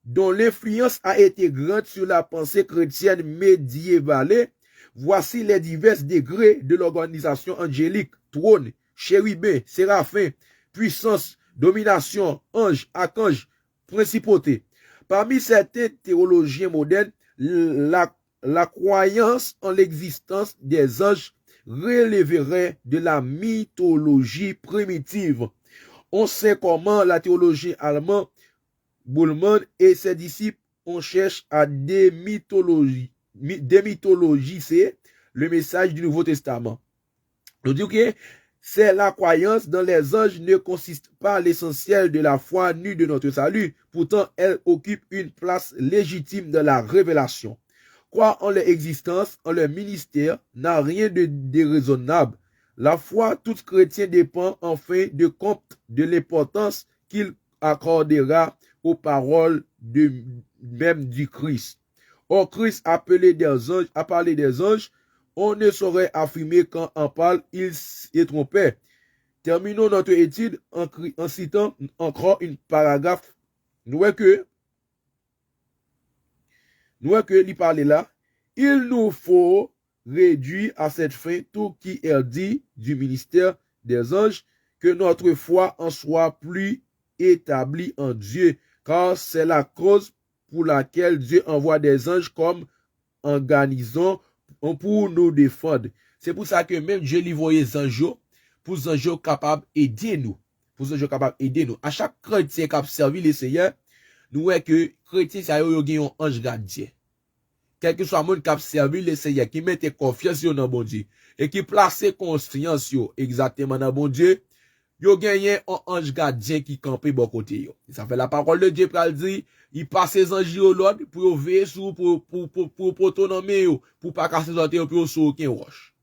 dont l'influence a été grande sur la pensée chrétienne médiévale, voici les divers degrés de l'organisation angélique, trône, chérubin, séraphin, puissance, domination, ange, archange, principauté. Parmi certains théologiens modernes, la croyance en l'existence des anges relèverait de la mythologie primitive. On sait comment la théologie allemande, Bullmann et ses disciples, on cherche à démythologiser le message du Nouveau Testament. Nous disons que c'est la croyance dans les anges ne consiste pas à l'essentiel de la foi ni de notre salut. Pourtant, elle occupe une place légitime dans la révélation. Croire en leur existence, en leur ministère, n'a rien de déraisonnable. La foi, tout chrétien dépend enfin de compte de l'importance qu'il accordera aux paroles même du Christ. Or, Christ a parlé des anges, on ne saurait affirmer quand on parle, il est trompé. Terminons notre étude en citant encore une paragraphe. Nous voyons que il parle là. Il nous faut réduire à cette fin tout qui est dit du ministère des anges, que notre foi en soit plus établie en Dieu, car c'est la cause pour laquelle Dieu envoie des anges comme organisons pour nous défendre. C'est pour ça que même Dieu lui voyait les anges pour les anges capables d'aider nous. Pour les anges capables d'aider nous. À chaque chrétien qui a servi le Seigneur, nous voyons que chrétien, ça y a un ange gardien. Quel que soit le monde qui a servi le Seigneur, qui mette confiance dans bon Dieu, et qui place confiance exactement dans bon Dieu, yo gagné un ange gardien qui campait bon côté yo. Ça fait la parole de Dieu pour dire, il passe ses anges au l'ordre pour veiller sur pour autonomie yo, pour pas casser sortir pour sur aucun roche.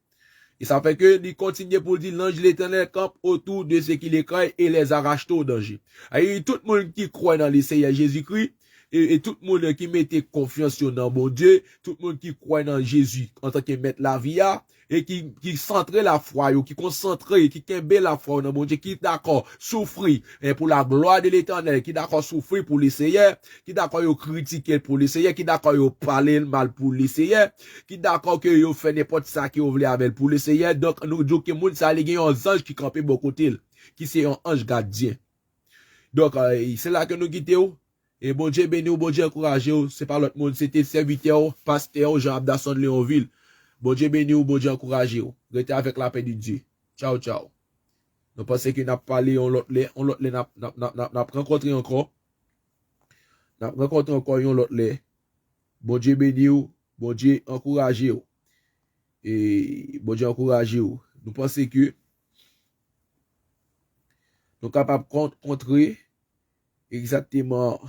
Et ça fait que il continue pour dire l'ange l'Éternel campe autour de ceux qui les craignent et les arrache au danger. Et tout le monde qui croit dans le Seigneur Jésus-Christ et tout le monde qui mette confiance dans bon Dieu, tout le monde qui croit dans Jésus en tant que maître la vie et qui centre la foi, qui concentre, qui kembe la foi dans bon Dieu, qui d'accord souffrir pour la gloire de l'Éternel, qui d'accord souffrir pour l'essayer, qui d'accord critiquer pour l'essayer, qui d'accord parler mal pour l'essayer, qui d'accord que yo fait n'importe ça qui voulait avec pour l'essayer. Donc nous disons que monde ça les un ange qui campait beaucoup côté, qui c'est un ange gardien. Donc c'est là que nous quittons. Et bon Dieu béni ou bon Dieu encouragé ou, c'est pas l'autre monde, c'était serviteur, pasteur, Jean Abdasson de Léonville. Bon Dieu béni ou bon Dieu encouragé ou. Restez avec la paix de Dieu. Ciao, ciao. Nous pensons que n'a parlé, on l'autre, n'a rencontré encore. N'a rencontré encore yon l'autre. Bon Dieu béni ou, bon Dieu encouragé ou. Et bon Dieu encouragé ou. Nous pensons que nous sommes capables de rencontrer exactement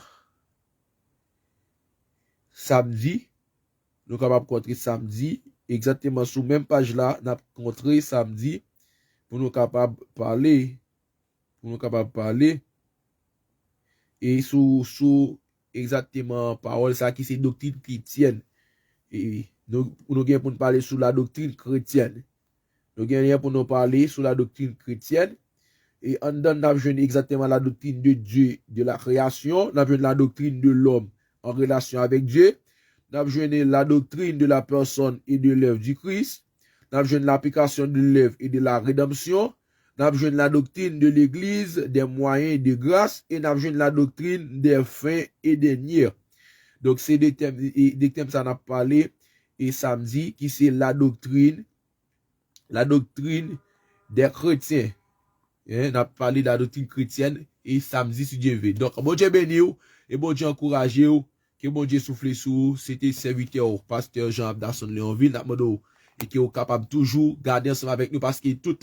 samedi, nous sommes capables de rencontrer samedi, exactement sur même page là, nous avons rencontré samedi, pour nous capables de parler, et sous exactement parole ça qui c'est doctrine chrétienne. Et nous gagnons pour nous parler sur la doctrine chrétienne. Nous gagnons pour nous parler sur la doctrine chrétienne. Et en dedans, nous avons exactement la doctrine de Dieu, de la création. Nous avons la doctrine de l'homme en relation avec Dieu. Nous avons la doctrine de la personne et de l'œuvre du Christ. Nous avons l'application de l'œuvre et de la rédemption. Nous avons la doctrine de l'Église, des moyens et des grâces. Et nous avons la doctrine des fins et des niers. Donc, c'est des thèmes ça n'a parlé et samedi, qui c'est la doctrine des chrétiens. On a parlé de la doctrine chrétienne et samedi si Dieu veut. Donc, bon Dieu béni ou, et bon Dieu encourage ou, que bon Dieu souffle sous, c'était serviteur pasteur Jean-Abdasson Léonville, et qui est capable toujours garder ensemble avec nous parce que tout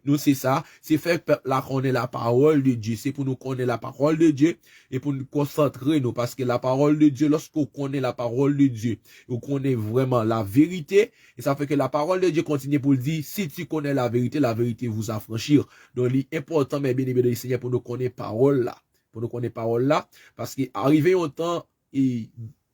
nous c'est ça, c'est faire peuple là connaître la parole de Dieu, c'est pour nous connaître la parole de Dieu et pour nous concentrer nous parce que la parole de Dieu, lorsqu'on connaît la parole de Dieu, on connaît vraiment la vérité et ça fait que la parole de Dieu continue pour le dire, si tu connais la vérité vous affranchir. Donc l'important mais bien aimé Seigneur pour nous connaître parole là, parce que arrivé un temps et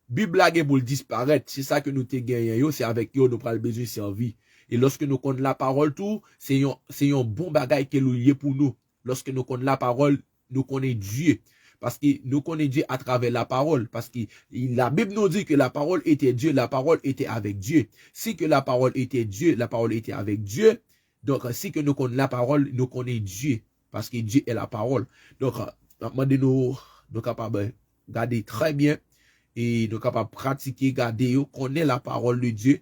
Bible là pour le disparaître, c'est ça que nous te gagnons, c'est avec eux nous pral besoin servir. Et lorsque nous connaissons la parole tout, c'est un bon bagage qui est lié pour nous. Lorsque nous connaissons la parole, nous connaissons Dieu. Parce que nous connaissons Dieu à travers la parole. Parce que la Bible nous dit que la parole était Dieu, la parole était avec Dieu. Si que la parole était Dieu, la parole était avec Dieu. Donc, si que nous connaissons la parole, nous connaissons Dieu. Parce que Dieu est la parole. Donc, nous sommes capables de garder très bien. Et nous sommes capables de pratiquer, garder, connaître la parole de Dieu.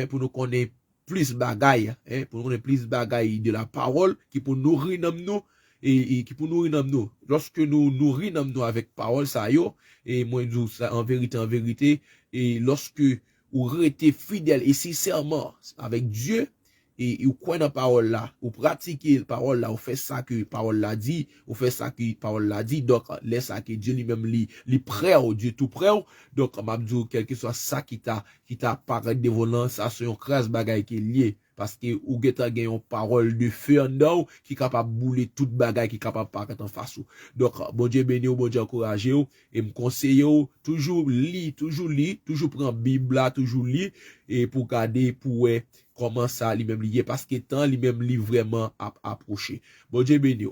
Pour nous connaître plus bagaille, pour nous plus bagaille de la parole qui pour nourrir nous et qui pour nourrir nous. Lorsque nous nourrir nous avec parole ça yo et moi je dis ça en vérité et lorsque vous restez fidèle et sincèrement avec Dieu et vous croyez dans la parole là, vous pratiquez la parole là, vous faites ça que la parole l'a dit, vous faites ça que la parole l'a dit, donc laisse ça que Dieu lui-même lui prêt au Dieu tout prêt. Donc m'a dit quel que soit ça qui t'a paraît devant ça c'est un crasse bagaille qui est lié parce que ou geta gagne une parole de feu en dedans qui capable bouler toute bagaille qui capable paraître en face. Donc bon Dieu béni ou bon Dieu encouragé et me conseiller toujours lire, toujours prendre Bible là, toujours lire et pour garder pour comment ça lui-même lié parce que temps lui-même lui vraiment approché. Bon Dieu béni.